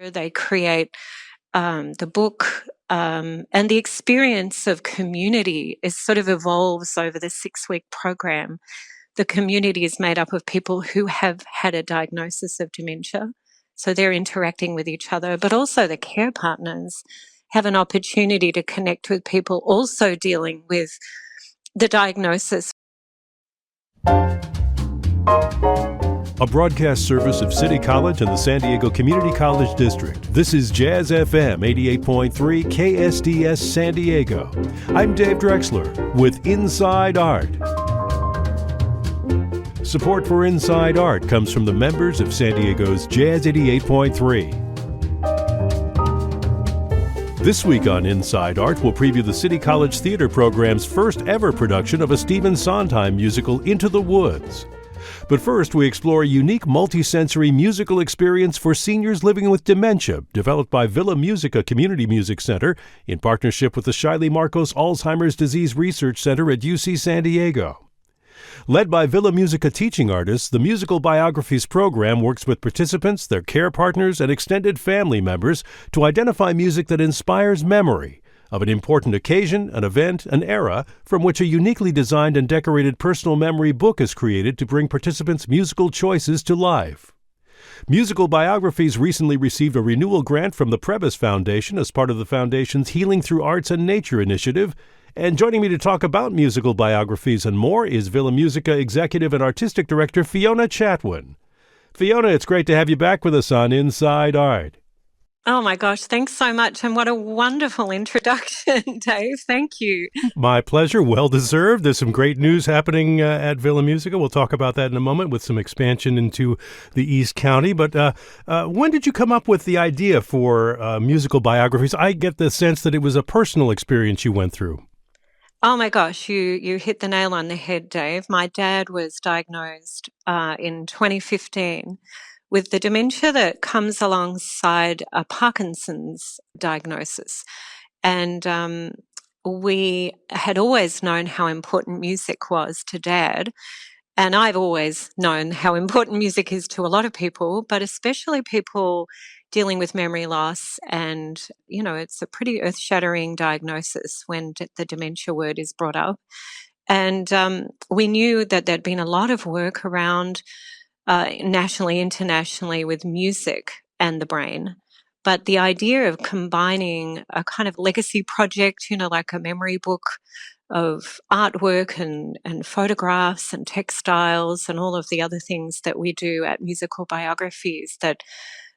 They create the book, and the experience of community is sort of evolves over the 6-week program. The community is made up of people who have had a diagnosis of dementia, so they're interacting with each other, but also the care partners have an opportunity to connect with people also dealing with the diagnosis. A broadcast service of City College and the San Diego Community College District. This is Jazz FM 88.3 KSDS San Diego. I'm Dave Drexler with Inside Art. Support for Inside Art comes from the members of San Diego's Jazz 88.3. This week on Inside Art, we'll preview the City College Theater program's first ever production of a Stephen Sondheim musical, Into the Woods. But first, we explore a unique multisensory musical experience for seniors living with dementia, developed by Villa Musica Community Music Center in partnership with the Shiley Marcos Alzheimer's Disease Research Center at UC San Diego. Led by Villa Musica teaching artists, the Musical Biographies program works with participants, their care partners, and extended family members to identify music that inspires memory of an important occasion, an event, an era from which a uniquely designed and decorated personal memory book is created to bring participants' musical choices to life. Musical Biographies recently received a renewal grant from the Prebys Foundation as part of the Foundation's Healing Through Arts and Nature initiative. And joining me to talk about Musical Biographies and more is Villa Musica Executive and Artistic Director Fiona Chatwin. Fiona, it's great to have you back with us on Inside Art. Oh my gosh, thanks so much. And what a wonderful introduction, Dave. Thank you. My pleasure. Well deserved. There's some great news happening at Villa Musica. We'll talk about that in a moment with some expansion into the East County. But when did you come up with the idea for Musical Biographies? I get the sense that it was a personal experience you went through. Oh my gosh, you hit the nail on the head, Dave. My dad was diagnosed in 2015 with the dementia that comes alongside a Parkinson's diagnosis. And we had always known how important music was to Dad. And I've always known how important music is to a lot of people, but especially people dealing with memory loss. And, you know, it's a pretty earth-shattering diagnosis when the dementia word is brought up. And we knew that there'd been a lot of work around nationally, internationally with music and the brain. But the idea of combining a kind of legacy project, you know, like a memory book of artwork and photographs and textiles and all of the other things that we do at Musical Biographies that,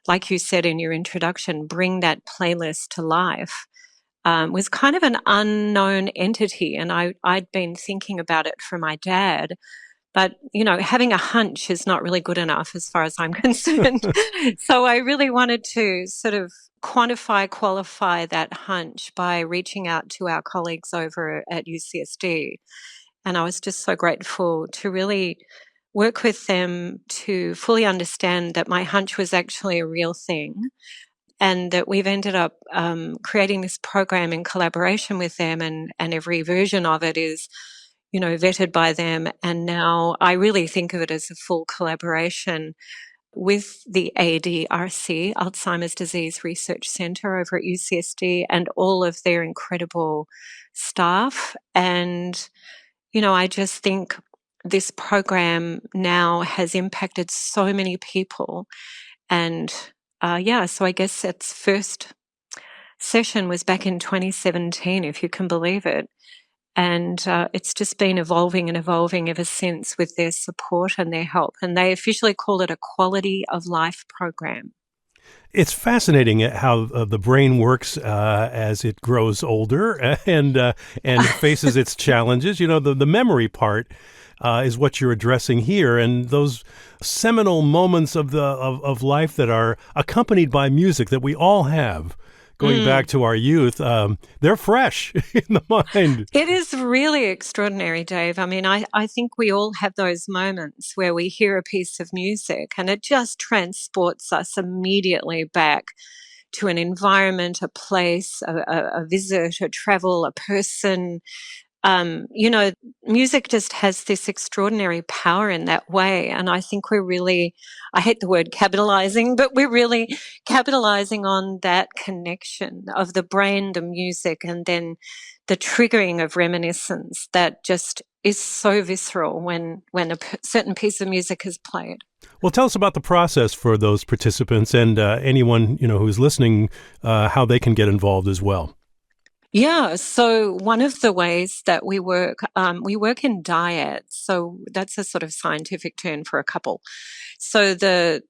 like you said in your introduction, bring that playlist to life, was kind of an unknown entity. And I'd been thinking about it for my dad. But, you know, having a hunch is not really good enough as far as I'm concerned. So I really wanted to sort of qualify that hunch by reaching out to our colleagues over at UCSD. And I was just so grateful to really work with them to fully understand that my hunch was actually a real thing, and that we've ended up creating this program in collaboration with them, and every version of it is, you know, vetted by them. And now I really think of it as a full collaboration with the ADRC, Alzheimer's Disease Research Center over at UCSD, and all of their incredible staff. And, you know, I just think this program now has impacted so many people. And so I guess its first session was back in 2017, if you can believe it. And it's just been evolving and evolving ever since with their support and their help. And they officially call it a quality of life program. It's fascinating how the brain works as it grows older and faces its challenges. You know, the memory part is what you're addressing here, and those seminal moments of life that are accompanied by music that we all have. Going back to our youth, they're fresh in the mind. It is really extraordinary, Dave. I mean, I think we all have those moments where we hear a piece of music and it just transports us immediately back to an environment, a place, a visit, a travel, a person, You know, music just has this extraordinary power in that way. And I think we're really, I hate the word capitalizing, but we're really capitalizing on that connection of the brain, the music, and then the triggering of reminiscence that just is so visceral when a certain piece of music is played. Well, tell us about the process for those participants and anyone who's listening, how they can get involved as well. Yeah, so one of the ways that we work in dyads. So that's a sort of scientific term for a couple. So the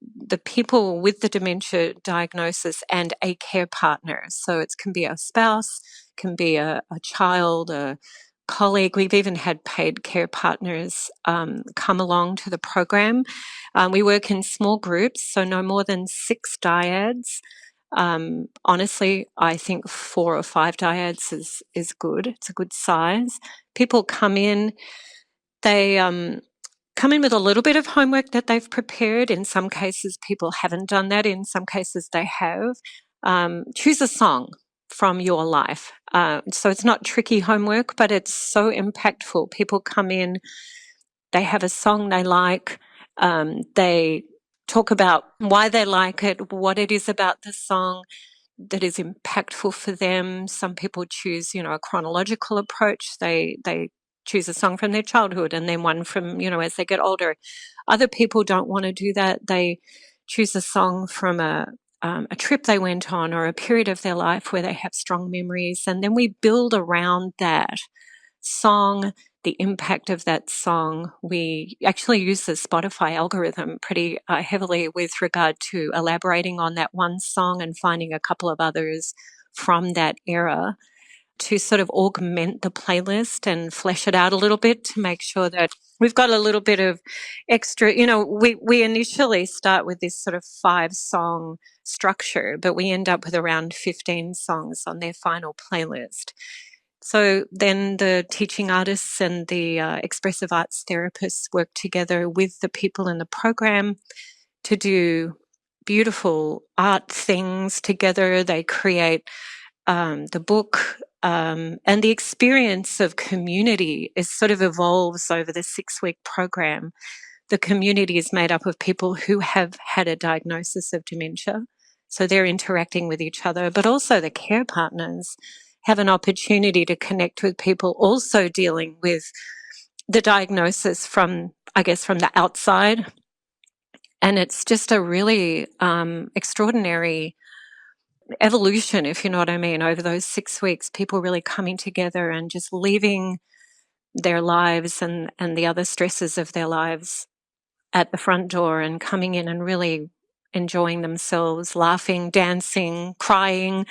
people with the dementia diagnosis and a care partner. So it can be a spouse, can be a child, a colleague. We've even had paid care partners come along to the program. We work in small groups, so no more than 6 dyads. Honestly, I think 4 or 5 dyads is good. It's a good size. People come in, they come in with a little bit of homework that they've prepared. In some cases, people haven't done that. In some cases, they have. Choose a song from your life. So it's not tricky homework, but it's so impactful. People come in, they have a song they like, they talk about why they like it, what it is about the song that is impactful for them. Some people choose, a chronological approach. They choose a song from their childhood and then one from, as they get older. Other people don't want to do that. They choose a song from a trip they went on or a period of their life where they have strong memories. And then we build around that song, the impact of that song. We actually use the Spotify algorithm pretty heavily with regard to elaborating on that one song and finding a couple of others from that era to sort of augment the playlist and flesh it out a little bit to make sure that we've got a little bit of extra. We initially start with this sort of 5-song structure, but we end up with around 15 songs on their final playlist. So then the teaching artists and the expressive arts therapists work together with the people in the program to do beautiful art things together. They create the book, and the experience of community is sort of evolves over the 6-week program. The community is made up of people who have had a diagnosis of dementia. So they're interacting with each other, but also the care partners have an opportunity to connect with people also dealing with the diagnosis from the outside. And it's just a really extraordinary evolution, if you know what I mean, over those 6 weeks, people really coming together and just leaving their lives and the other stresses of their lives at the front door and coming in and really enjoying themselves, laughing, dancing, crying,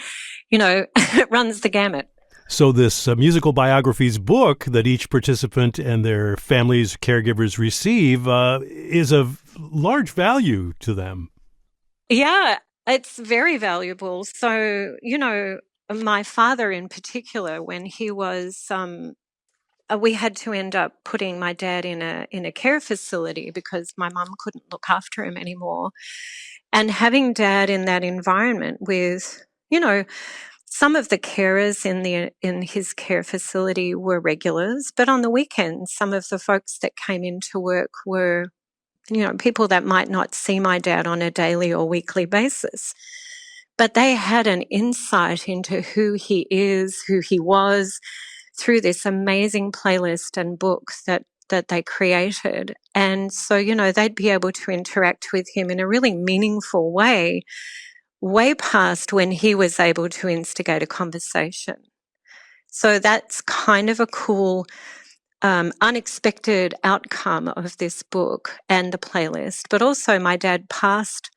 it runs the gamut. So this Musical Biographies book that each participant and their families, caregivers receive is of large value to them. Yeah, it's very valuable. So, my father in particular, when he was we had to end up putting my dad in a care facility because my mum couldn't look after him anymore. And having dad in that environment with, some of the carers in his care facility were regulars, but on the weekends, some of the folks that came into work were, people that might not see my dad on a daily or weekly basis. But they had an insight into who he is, who he was, through this amazing playlist and book that they created. And so, they'd be able to interact with him in a really meaningful way past when he was able to instigate a conversation. So that's kind of a cool, unexpected outcome of this book and the playlist. But also, my dad passed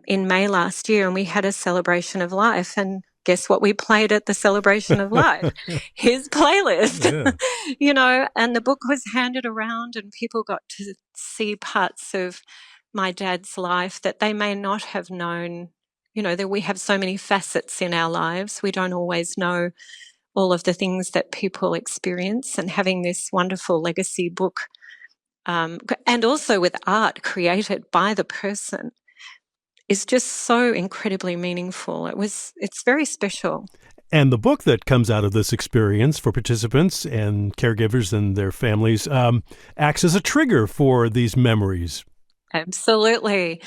in May last year, and we had a celebration of life. And guess what we played at the celebration of life? His playlist, Yeah. and the book was handed around and people got to see parts of my dad's life that they may not have known. That we have so many facets in our lives. We don't always know all of the things that people experience, and having this wonderful legacy book, and also with art created by the person, is just so incredibly meaningful. It's very special. And the book that comes out of this experience for participants and caregivers and their families acts as a trigger for these memories. Absolutely.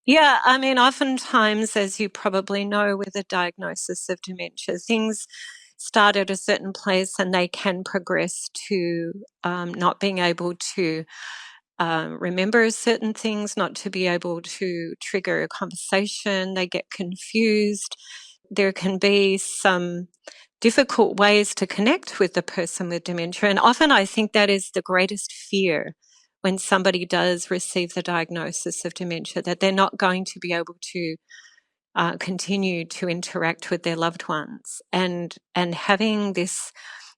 Yeah, I mean, oftentimes, as you probably know, with a diagnosis of dementia, things start at a certain place and they can progress to not being able to remember certain things, not to be able to trigger a conversation. They get confused. There can be some difficult ways to connect with the person with dementia. And often I think that is the greatest fear when somebody does receive the diagnosis of dementia, that they're not going to be able to continue to interact with their loved ones. And having this,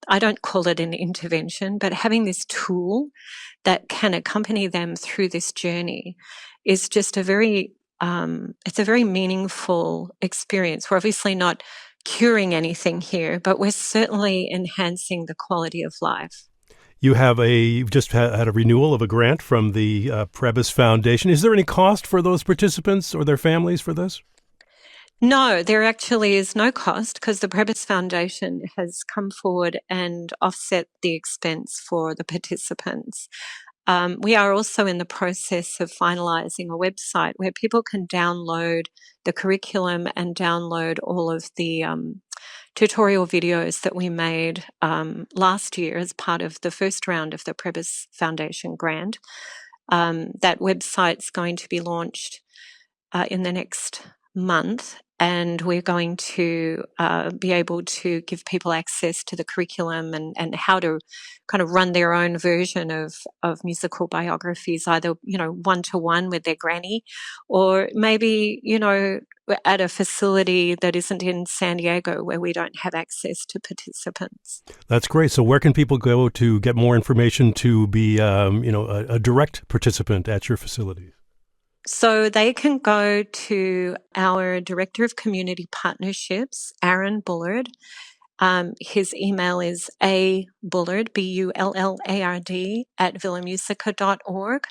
I don't call it an intervention, but having this tool that can accompany them through this journey is just it's a very meaningful experience. We're obviously not curing anything here, but we're certainly enhancing the quality of life. You've just had a renewal of a grant from the Prebys Foundation. Is there any cost for those participants or their families for this? No, there actually is no cost because the Prebys Foundation has come forward and offset the expense for the participants. We are also in the process of finalising a website where people can download the curriculum and download all of the tutorial videos that we made last year as part of the first round of the Prebys Foundation grant. That website's going to be launched in the next month, and we're going to be able to give people access to the curriculum and how to kind of run their own version of musical biographies, either, one-to-one with their granny, or maybe, at a facility that isn't in San Diego where we don't have access to participants. That's great. So where can people go to get more information to be, a direct participant at your facility? So they can go to our Director of Community Partnerships, Aaron Bullard. His email is abullard, BULLARD, at villamusica.org.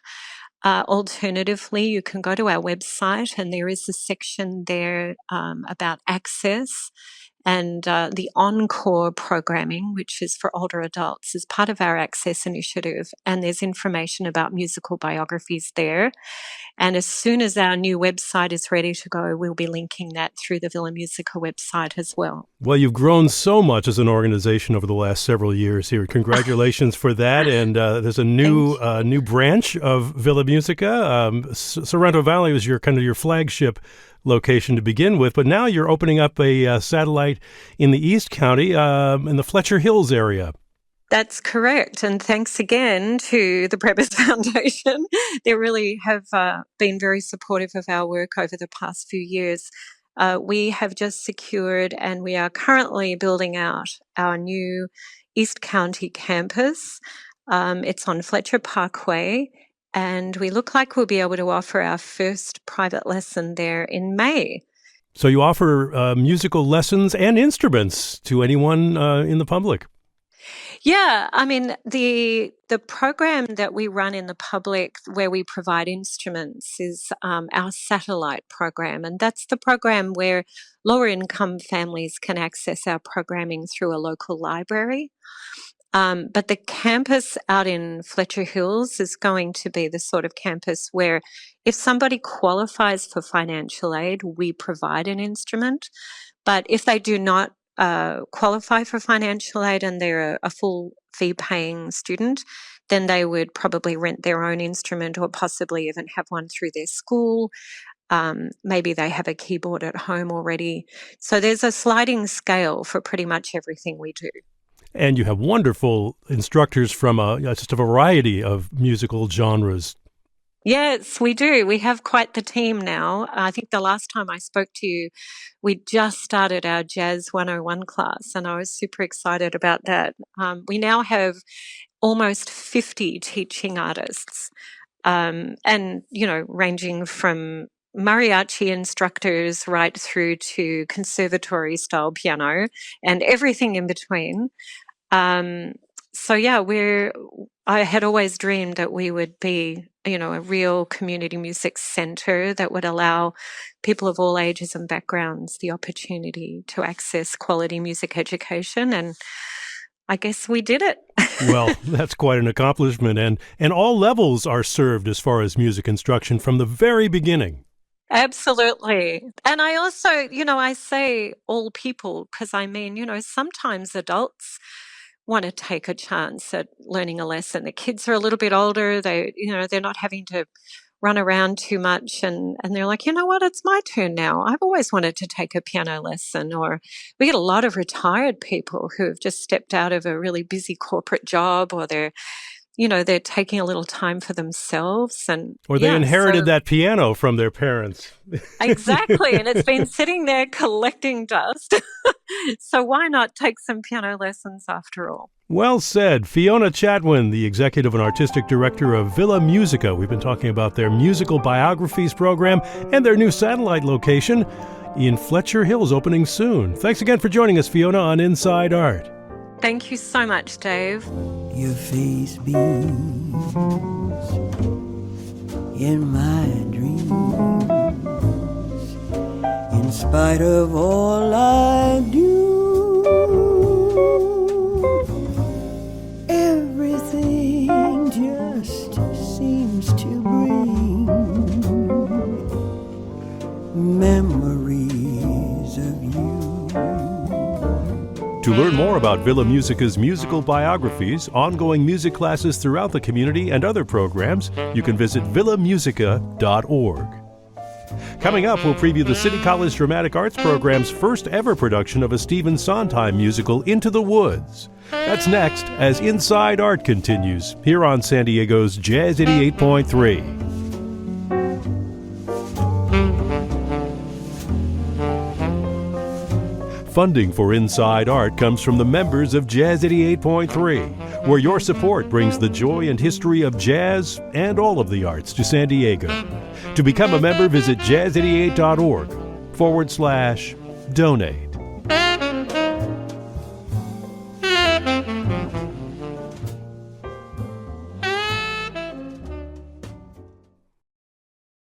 Alternatively, you can go to our website and there is a section there about access. And the Encore programming, which is for older adults, is part of our Access initiative. And there's information about musical biographies there. And as soon as our new website is ready to go, we'll be linking that through the Villa Musica website as well. Well, you've grown so much as an organization over the last several years here. Congratulations for that. And there's a new branch of Villa Musica. Sorrento Valley was your flagship location to begin with, but now you're opening up a satellite in the East County, in the Fletcher Hills area. That's correct. And thanks again to the Prebys Foundation. They really have been very supportive of our work over the past few years. We have just secured and we are currently building out our new East County campus. It's on Fletcher Parkway, and we look like we'll be able to offer our first private lesson there in May. So you offer musical lessons and instruments to anyone in the public? Yeah, I mean, the program that we run in the public where we provide instruments is our satellite program, and that's the program where lower income families can access our programming through a local library. But the campus out in Fletcher Hills is going to be the sort of campus where if somebody qualifies for financial aid, we provide an instrument. But if they do not qualify for financial aid and they're a full fee paying student, then they would probably rent their own instrument or possibly even have one through their school. Maybe they have a keyboard at home already. So there's a sliding scale for pretty much everything we do. And you have wonderful instructors from just a variety of musical genres. Yes, we do. We have quite the team now. I think the last time I spoke to you, we just started our Jazz 101 class, and I was super excited about that. We now have almost 50 teaching artists, and, ranging from mariachi instructors right through to conservatory style piano and everything in between. So yeah, I had always dreamed that we would be, a real community music center that would allow people of all ages and backgrounds the opportunity to access quality music education. And I guess we did it. Well, that's quite an accomplishment. And all levels are served as far as music instruction from the very beginning. Absolutely. And I also, I say all people because sometimes adults want to take a chance at learning a lesson. The kids are a little bit older. They're not having to run around too much and they're like, you know what, it's my turn now. I've always wanted to take a piano lesson. Or we get a lot of retired people who have just stepped out of a really busy corporate job, or they're taking a little time for themselves. Or they inherited that piano from their parents. Exactly. And it's been sitting there collecting dust. So why not take some piano lessons after all? Well said. Fiona Chatwin, the executive and artistic director of Villa Musica. We've been talking about their musical biographies program and their new satellite location in Fletcher Hills, opening soon. Thanks again for joining us, Fiona, on Inside Art. Thank you so much, Dave. Your face beams in my dreams, in spite of all I do. Everything just seems to bring memories of you. To learn more about Villa Musica's musical biographies, ongoing music classes throughout the community, and other programs, you can visit villamusica.org. Coming up, we'll preview the City College Dramatic Arts program's first ever production of a Stephen Sondheim musical, Into the Woods. That's next as Inside Art continues here on San Diego's Jazz 88.3. Funding for Inside Art comes from the members of Jazz 88.3, where your support brings the joy and history of jazz and all of the arts to San Diego. To become a member, visit jazz88.org/donate.